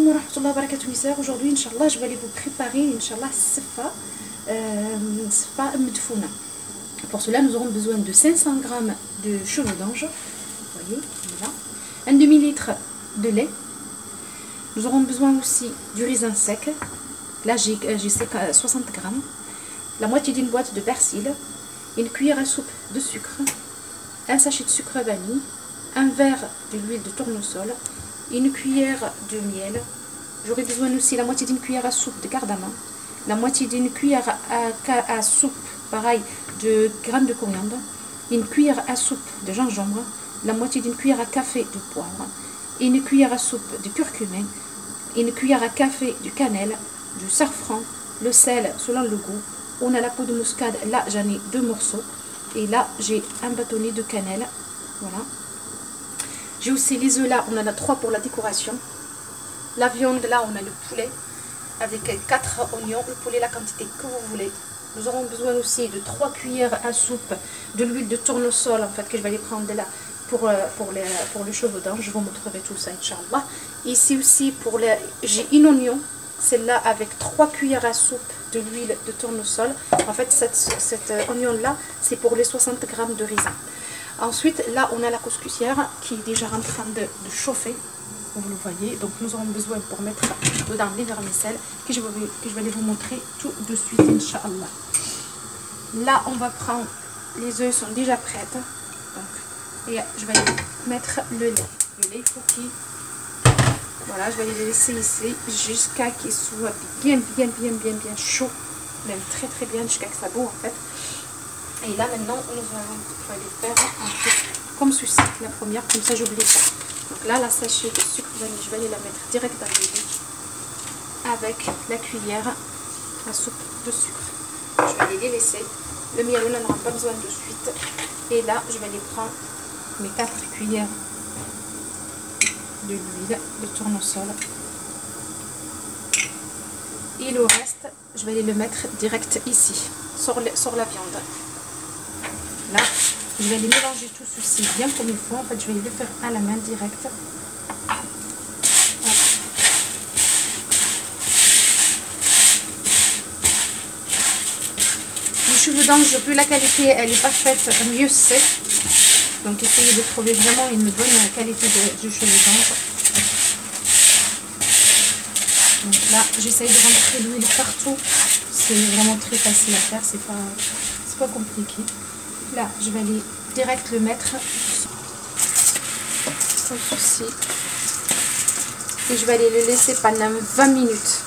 alaikum wa rahmatullahi wa barakatuh mes sœurs. Aujourd'hui, Inch'Allah, je vais aller vous préparer, Inch'Allah, Sfa Medfouna. Pour cela, nous aurons besoin de 500 g de cheveux d'ange. Vous voyez, là. Un demi-litre de lait. Nous aurons besoin aussi du raisin sec. Là, j'ai 60 g. La moitié d'une boîte de persil. Une cuillère à soupe de sucre. Un sachet de sucre vanille. Un verre de l'huile de tournesol. Une cuillère de miel. J'aurai besoin aussi la moitié d'une cuillère à soupe de cardamome, la moitié d'une cuillère à soupe, pareil, de graines de coriandre, une cuillère à soupe de gingembre, la moitié d'une cuillère à café de poivre, une cuillère à soupe de curcumin, une cuillère à café de cannelle, du safran, le sel selon le goût. On a la peau de muscade, là j'en ai 2 morceaux, et là j'ai un bâtonnet de cannelle, voilà. J'ai aussi les œufs là, on en a 3 pour la décoration. La viande là, on a le poulet avec 4 oignons. Le poulet, la quantité que vous voulez. Nous aurons besoin aussi de 3 cuillères à soupe de l'huile de tournesol, en fait, que je vais les prendre là pour le cheveu d'ange. Je vous montrerai tout ça, Inch'Allah. Ici aussi, j'ai une oignon. Celle-là avec 3 cuillères à soupe de l'huile de tournesol. En fait, cette oignon-là, c'est pour les 60 g de raisin. Ensuite, là, on a la couscoussière qui est déjà en train de chauffer. Vous le voyez. Donc, nous aurons besoin pour mettre dedans les vermicelles que je vais aller vous montrer tout de suite, Inch'Allah. Là, on va prendre... Les œufs sont déjà prêtes. Donc, et je vais mettre le lait. Le lait, il faut qu'il... Voilà, je vais les laisser ici jusqu'à qu'il soit bien chaud. Même très bien, jusqu'à que ça boue, en fait. Et là maintenant, on va les faire un peu comme ceci, la première, comme ça j'oublie pas. Donc là, la sachet de sucre vanille, je vais aller la mettre direct dans le lait avec la cuillère à soupe de sucre. Je vais aller les laisser. Le miel, on n'en aura pas besoin de suite. Et là, je vais aller prendre mes 4 cuillères de l'huile de tournesol. Et le reste, je vais aller le mettre direct ici, sur la viande. Là, je vais les mélanger tout ceci bien comme il faut. En fait, je vais le faire à la main directe. Voilà. Les cheveux d'ange, plus la qualité elle n'est pas faite, mieux c'est. Donc, essayez de trouver vraiment une bonne qualité de cheveux d'ange. Donc là, j'essaye de rentrer l'huile partout. C'est vraiment très facile à faire, c'est pas compliqué. Là, je vais aller direct le mettre comme ceci. Et je vais aller le laisser pendant 20 minutes.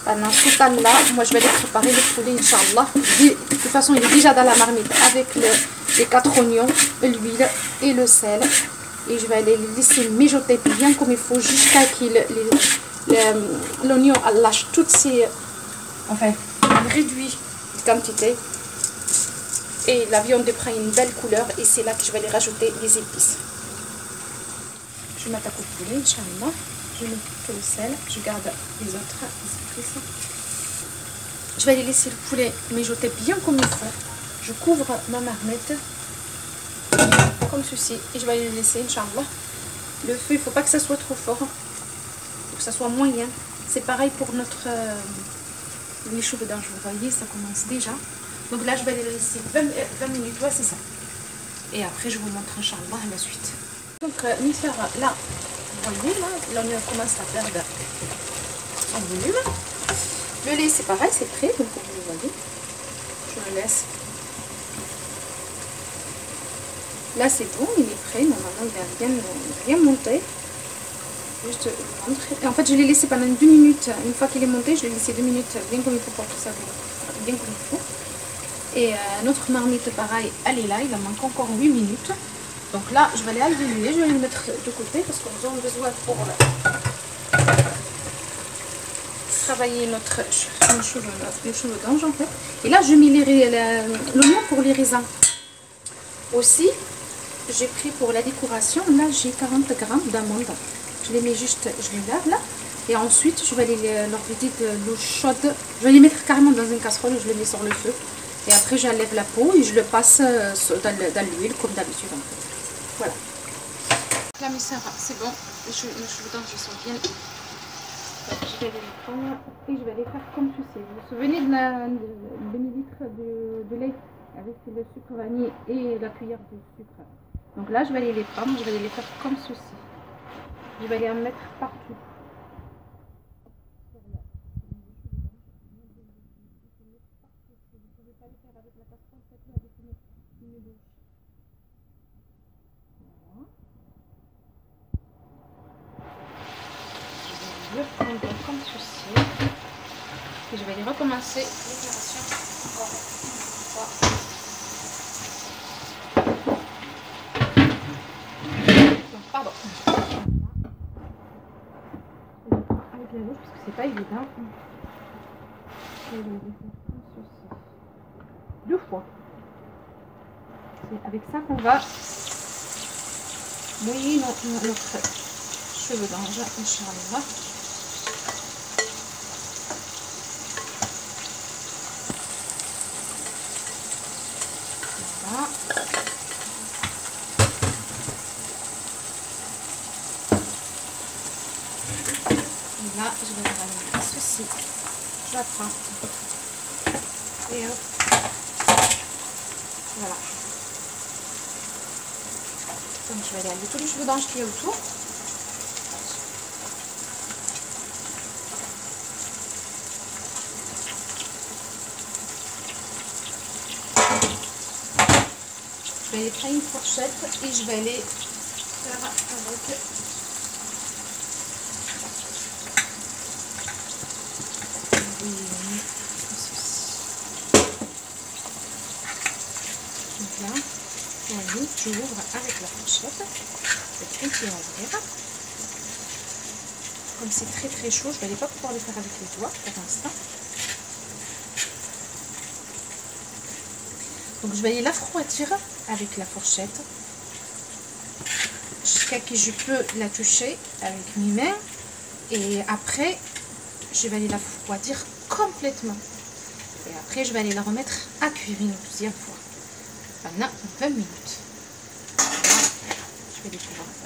Pendant ce temps-là, moi je vais aller préparer le poulet, Inch'Allah. De toute façon, il est déjà dans la marmite avec les 4 oignons, l'huile et le sel. Et je vais aller le laisser mijoter bien comme il faut jusqu'à qu'il l'oignon lâche toutes ses... Enfin, réduit de quantité. Et la viande prend une belle couleur et c'est là que je vais aller rajouter les épices. Je mets à coup de poulet, Inch'Allah. Je mets que le sel, je garde les autres épices. Je vais aller laisser le poulet mijoter bien comme il faut. Je couvre ma marmite comme ceci et je vais aller le laisser, Inch'Allah. Le feu, il ne faut pas que ça soit trop fort. Il faut que ça soit moyen. C'est pareil pour les cheveux d'ange. Vous voyez, ça commence déjà. Donc là, je vais les laisser 20 minutes, ouais, c'est ça. Et après, je vous montre, Inch'Allah, la suite. Donc, mes sœurs, là, vous voyez, là, l'oignon commence à perdre son volume. Le lait, c'est pareil, c'est prêt, donc vous le voyez. Je le laisse. Là, c'est bon, il est prêt. Normalement, il a bien monté. Juste vous montrer. Et en fait, je l'ai laissé pendant 2 minutes. Une fois qu'il est monté, je l'ai laissé 2 minutes bien comme il faut pour que ça bien comme il faut. Et notre marmite, pareil, elle est là, il en manque encore 8 minutes. Donc là, je vais aller enlever le lait, je vais le mettre de côté parce que nous avons besoin pour travailler notre cheveux d'ange en fait. Et là, je mets l'oignon pour les raisins. Aussi, j'ai pris pour la décoration, là j'ai 40 g d'amandes. Je les mets juste, je les lave là. Et ensuite, je vais aller leur vider de l'eau chaude. Je vais les mettre carrément dans une casserole et je les mets sur le feu. Et après, j'enlève la peau et je le passe dans l'huile comme d'habitude en fait. Voilà. Là mes sœurs, c'est bon, les cheveux d'ange sont Je vais les prendre et je vais les faire comme ceci. Vous vous souvenez de la demi-litre de lait avec le sucre vanille et la cuillère de sucre. Donc là, je vais aller les prendre, je vais les faire comme ceci. Je vais les en mettre partout. Je vais prendre comme ceci et je vais les recommencer l'opération encore une fois. Donc, pardon. Avec la louche parce que c'est pas évident. Je vais les faire comme ceci. 2 fois. C'est avec ça qu'on va mouiller notre cheveux d'ange, Inch'Allah. Voilà. Et là, je vais ramener ceci. Je la prends. Et hop. Voilà. Donc je vais aller avec tous les cheveux d'ange qu'il y a autour. Je vais aller prendre une fourchette et je vais aller faire avec donc là, voyez, j'ouvre avec la fourchette, c'est très petit à ouvrir. Comme c'est très chaud, je ne vais pas pouvoir le faire avec les doigts pour l'instant. Donc je vais aller la refroidir avec la fourchette jusqu'à ce que je peux la toucher avec mes mains et après je vais aller la refroidir complètement et après je vais aller la remettre à cuire une deuxième fois pendant 20 minutes. Voilà. Je vais découvrir ça.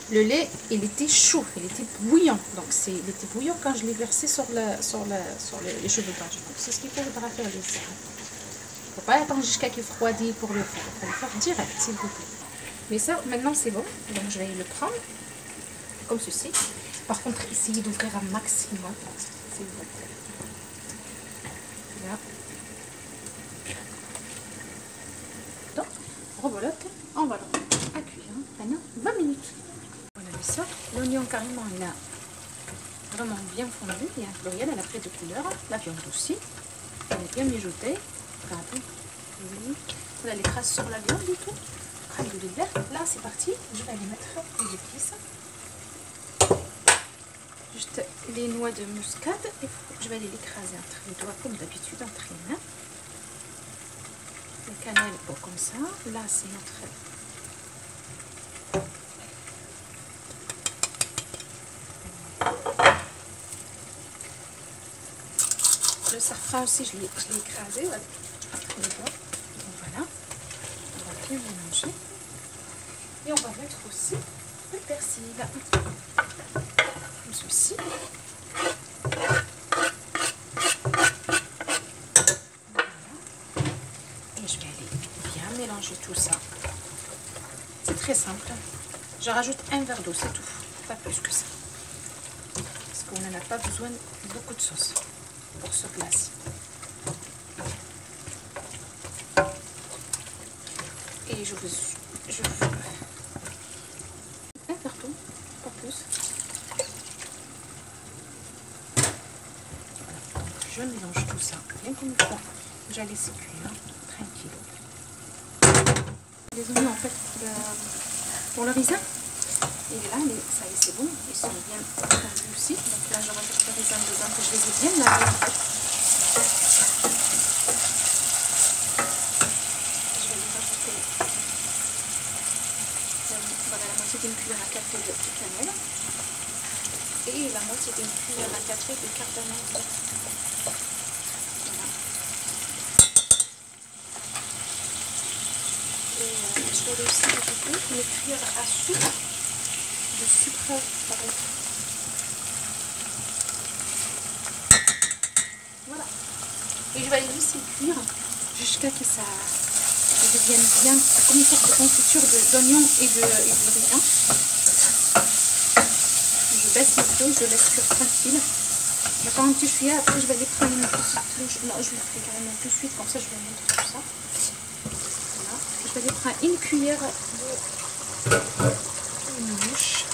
Le lait, il était chaud, il était bouillant. Donc il était bouillant quand je l'ai versé sur les cheveux d'ange. Donc c'est ce qu'il faudra faire les ça. Il ne faut pas attendre jusqu'à qu'il refroidisse pour le faire. Il faut le faire direct, s'il vous plaît. Mais ça, maintenant c'est bon. Donc je vais le prendre comme ceci. Par contre, essayez d'ouvrir un maximum, s'il vous plaît. Là. Donc, rebolote, on va le mettre à cuire pendant 20 minutes. Ça, l'oignon carrément il a vraiment bien fondu, il y a Florian, elle a pris de couleur, la viande aussi, elle est bien mijotée, regardez, on a les traces sur la viande et tout, là c'est parti, je vais aller mettre les épices, juste les noix de muscade, et je vais aller l'écraser entre les doigts comme d'habitude, entre les mains, la cannelle comme ça, là c'est notre... Le safran aussi, je l'ai écrasé avec les doigts. Voilà, on va bien mélanger. Et on va mettre aussi le persil, comme ceci. Voilà. Et je vais aller bien mélanger tout ça. C'est très simple. Je rajoute un verre d'eau, c'est tout, pas plus que ça. Parce qu'on n'en a pas besoin de beaucoup de sauce pour ce plat-ci. Et je veux un carton, pas plus. Voilà. Donc je mélange tout ça bien comme il faut. J'ai laissé cuire tranquille. Les oignons en fait pour le raisin. Et là, ça y est, c'est bon, ils sont bien fondus aussi. Donc là, je rajoute le raisin dedans que je les ai bien lavés en fait. Je vais les rajouter voilà, la moitié d'une cuillère à café de cannelle et la moitié d'une cuillère à café de cardamome. Voilà. Et je vais aussi rajouter une cuillère à soupe de sucre pareil. Voilà. Et je vais les laisser cuire jusqu'à ce que ça devienne bien, comme une sorte de confiture d'oignon et de riz. Hein. Je baisse le feu, je laisse cuire tranquille. Quand je suis après, je vais les prendre une petite louche. Non, je le ferai carrément tout de suite, comme ça je vais montrer tout ça. Voilà. Je vais les prendre une cuillère de une louche.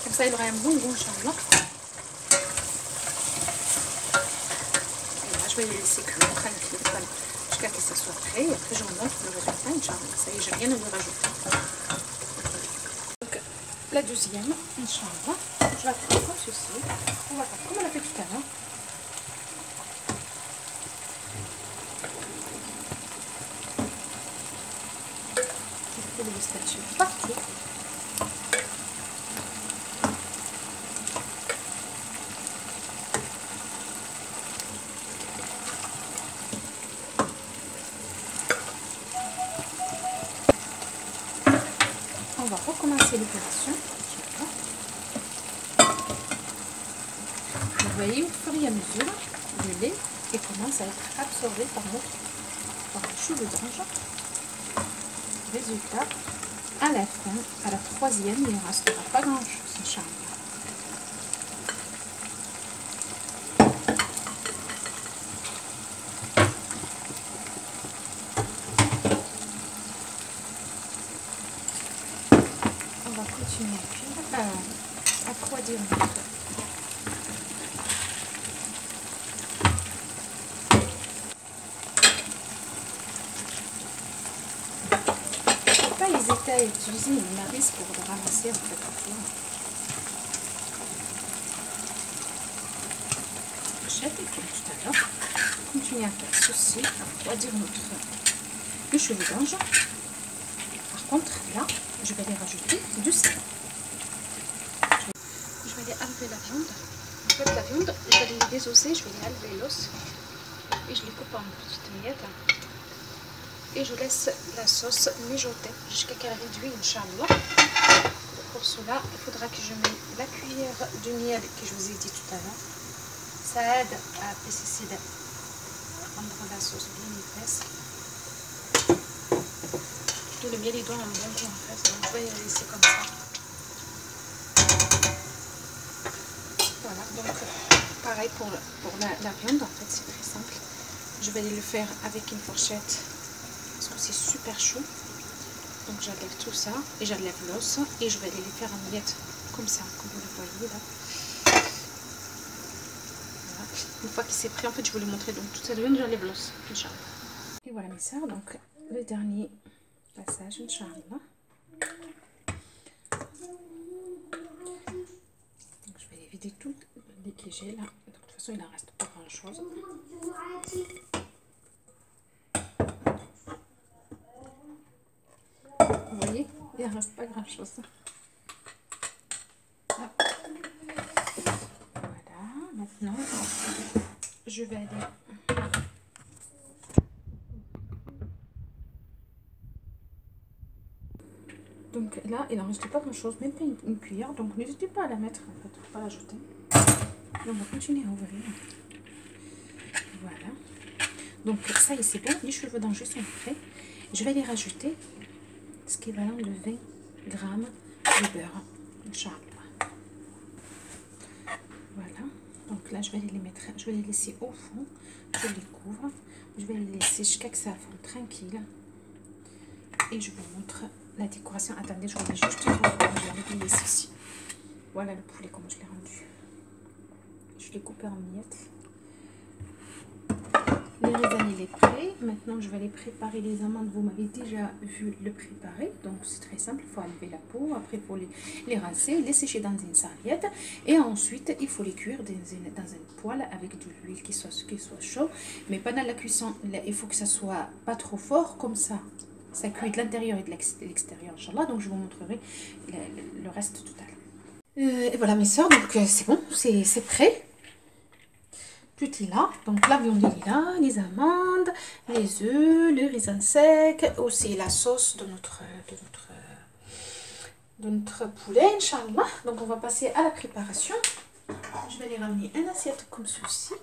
Comme ça, il aura un bon goût, Inch'Allah. Et là, je vais les laisser cuire tranquille jusqu'à ce que ça soit prêt. Et après, je vous montre le résultat, Inch'Allah. Ça y est, j'ai rien à lui rajouter. Donc, la deuxième, Inch'Allah, je la prends comme ceci. On va faire comme on l'a fait tout à l'heure. Je vais les dispatcher partout. On va recommencer l'opération. Vous voyez, au fur et à mesure, le lait commence à être absorbé par le chou de d'ange. Résultat, à la fin, à la troisième, il ne restera pas grand chose, Inch'Allah. On va continuer à refroidir notre hésiter à utiliser une maryse pour le ramasser en fait au four. J'ai fait comme tout à l'heure. Continuer à faire ceci, à refroidir le cheveu d'ange. Par contre, là, je vais les rajouter du sel. Je vais les enlever la viande. En fait, la viande, je vais les désosser, je vais les enlever l'os et je les coupe en petites miettes. Et je laisse la sauce mijoter jusqu'à qu'elle réduise, Inch'Allah. Pour cela, il faudra que je mette la cuillère de miel que je vous ai dit tout à l'heure. Ça aide à épaissir, à rendre la sauce bien épaisse. Tout le miel il donne un bon goût en fait, donc je vais les laisser comme ça. Voilà, donc pareil pour la viande, en fait c'est très simple. Je vais le faire avec une fourchette. Parce que c'est super chaud, donc j'enlève tout ça et j'enlève l'os et je vais les faire en miettes comme ça, comme vous le voyez là. Voilà. Une fois que c'est prêt, en fait je vais vous le montrer, donc tout ça devient, j'enlève l'os, Inch'Allah. Et voilà mes sœurs, donc le dernier passage, Inch'Allah. Donc je vais les vider tout les que j'ai là, de toute façon il n'en reste pas grand chose. Vous voyez, il ne reste pas grand chose. Voilà, maintenant je vais aller. Donc là, il n'en reste pas grand chose, même pas une cuillère, donc n'hésitez pas à la mettre en fait, pas la jeter. Et on va continuer à ouvrir. Voilà. Donc ça y est, c'est bon, les cheveux d'ange sont prêts. Je vais les rajouter ce qui est équivalent de 20 grammes de beurre, Inch'Allah. Voilà, donc là je vais les mettre, je vais les laisser au fond, je les couvre, je vais les laisser jusqu'à que ça fonde tranquille. Et je vous montre la décoration. Attendez, je vais juste regarder ceci. Voilà le poulet, comment je l'ai rendu. Je l'ai coupé en miettes. Les raisins, il est prêt. Maintenant, je vais les préparer. Les amandes, vous m'avez déjà vu le préparer. Donc, c'est très simple. Il faut enlever la peau. Après, il faut les rincer, les sécher dans une serviette. Et ensuite, il faut les cuire dans une poêle avec de l'huile qui soit chaud. Mais pendant la cuisson, là, il faut que ça soit pas trop fort. Comme ça, ça cuit de l'intérieur et de l'extérieur, Inch'Allah. Donc, je vous montrerai le reste tout à l'heure. Et voilà mes soeurs, donc c'est bon, c'est prêt. Tout est là. Donc la viande est là, les amandes, les œufs, le raisin sec, aussi la sauce de notre poulet, Inch'Allah. Donc on va passer à la préparation. Je vais aller ramener une assiette comme ceci.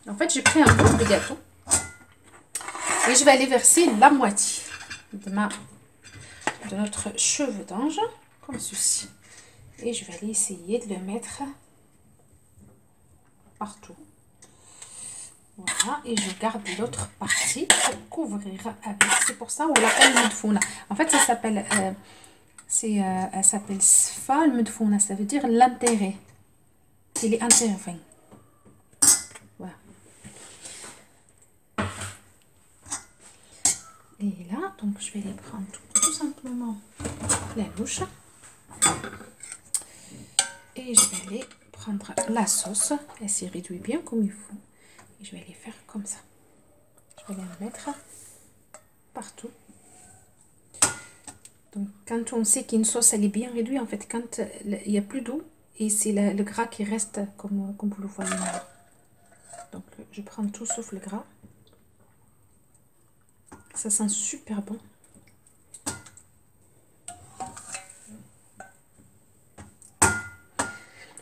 En fait, j'ai pris un bout de gâteau. Et je vais aller verser la moitié de notre cheveu d'ange, comme ceci. Et je vais aller essayer de le mettre partout. Voilà, et je garde l'autre partie pour couvrir avec. C'est pour ça on l'appelle medfouna. En fait, ça s'appelle elle s'appelle sfa medfouna, ça veut dire l'intérêt. Il est intervint. Voilà. Et là, donc je vais les prendre tout simplement la louche. Et je vais aller prendre la sauce. Elle s'y réduit bien comme il faut. Et je vais les faire comme ça. Je vais les mettre partout. Donc quand on sait qu'une sauce elle est bien réduite, en fait quand il n'y a plus d'eau et c'est le gras qui reste comme vous le voyez là. Donc je prends tout sauf le gras. Ça sent super bon.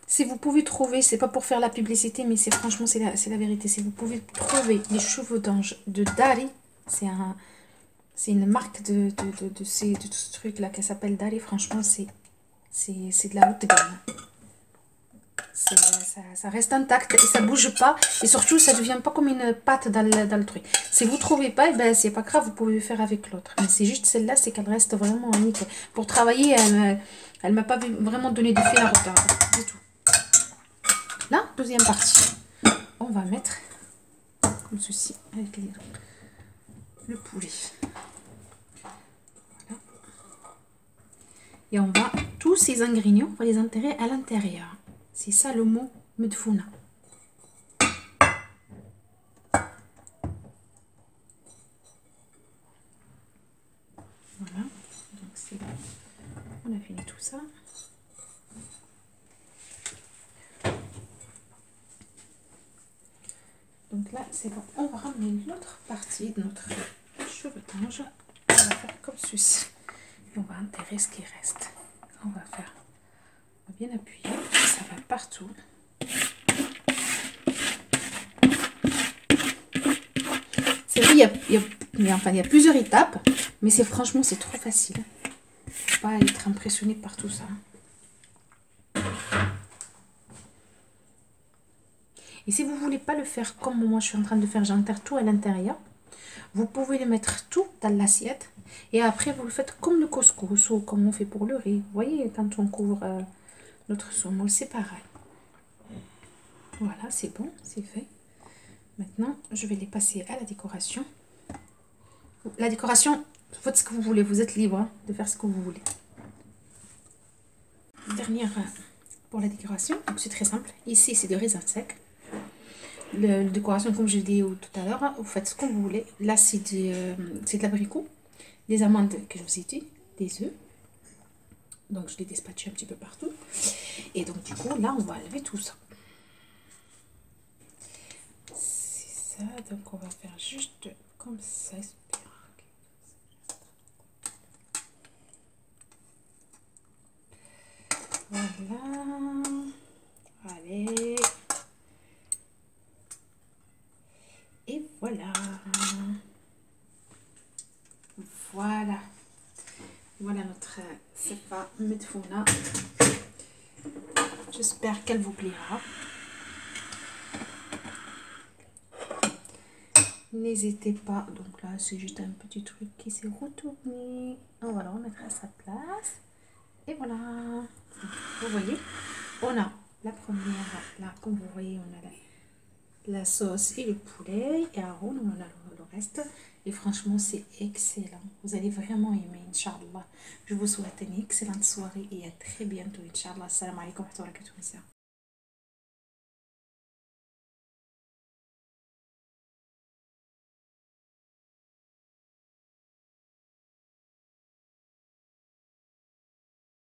Si vous pouvez trouver, c'est pas pour faire la publicité, mais c'est franchement c'est la vérité. Si vous pouvez trouver les cheveux d'ange de Dari, c'est une marque de ce truc là qui s'appelle Dari. Franchement c'est de la haute gamme. Ça reste intact et ça bouge pas et surtout ça devient pas comme une pâte dans le truc. Si vous trouvez pas, ben c'est pas grave, vous pouvez le faire avec l'autre. Mais c'est juste celle-là, c'est qu'elle reste vraiment nickel. Pour travailler, elle m'a pas vraiment donné de fil à retordre du tout. Là, deuxième partie, on va mettre comme ceci avec le poulet. Voilà. Et on va, tous ces ingrédients, on va les enterrer à l'intérieur. C'est ça le mot medfouna. Voilà, donc c'est bon. On a fini tout ça. Donc là, c'est bon. On va ramener l'autre partie de notre cheveu d'ange. On va faire comme ceci. Et on va enterrer ce qui reste. On va faire, on va bien appuyer. Ça va partout. C'est vrai, il y a plusieurs étapes. Mais franchement, c'est trop facile. Faut pas être impressionné par tout ça. Et si vous ne voulez pas le faire comme moi je suis en train de faire, j'enterre tout à l'intérieur, vous pouvez le mettre tout dans l'assiette et après vous le faites comme le couscous ou comme on fait pour le riz. Vous voyez, quand on couvre notre semoule, c'est pareil. Voilà, c'est bon, c'est fait. Maintenant, je vais les passer à la décoration. La décoration, faites ce que vous voulez, vous êtes libre de faire ce que vous voulez. Dernière pour la décoration, donc c'est très simple. Ici, c'est de raisin sec. La décoration, comme je l'ai dit tout à l'heure, vous faites ce que vous voulez. Là, c'est de l'abricot, des amandes que je vous ai dit, des œufs. Donc, je les dispatche un petit peu partout. Et donc, du coup, là, on va enlever tout ça. C'est ça. Donc, on va faire juste comme ça. Voilà. Allez. Et voilà. Voilà. Voilà notre sfa medfouna. J'espère qu'elle vous plaira. N'hésitez pas. Donc là, c'est juste un petit truc qui s'est retourné. On va le remettre à sa place. Et voilà. Donc, vous voyez, on a la première, là, comme vous voyez, on a la sauce et le poulet. Et à rond, on a le reste. Et franchement, c'est excellent. Vous allez vraiment aimer, Inch'Allah. Je vous souhaite une excellente soirée et à très bientôt, Inch'Allah. Assalamu alaikum wa rahmatullahi wa barakatuh.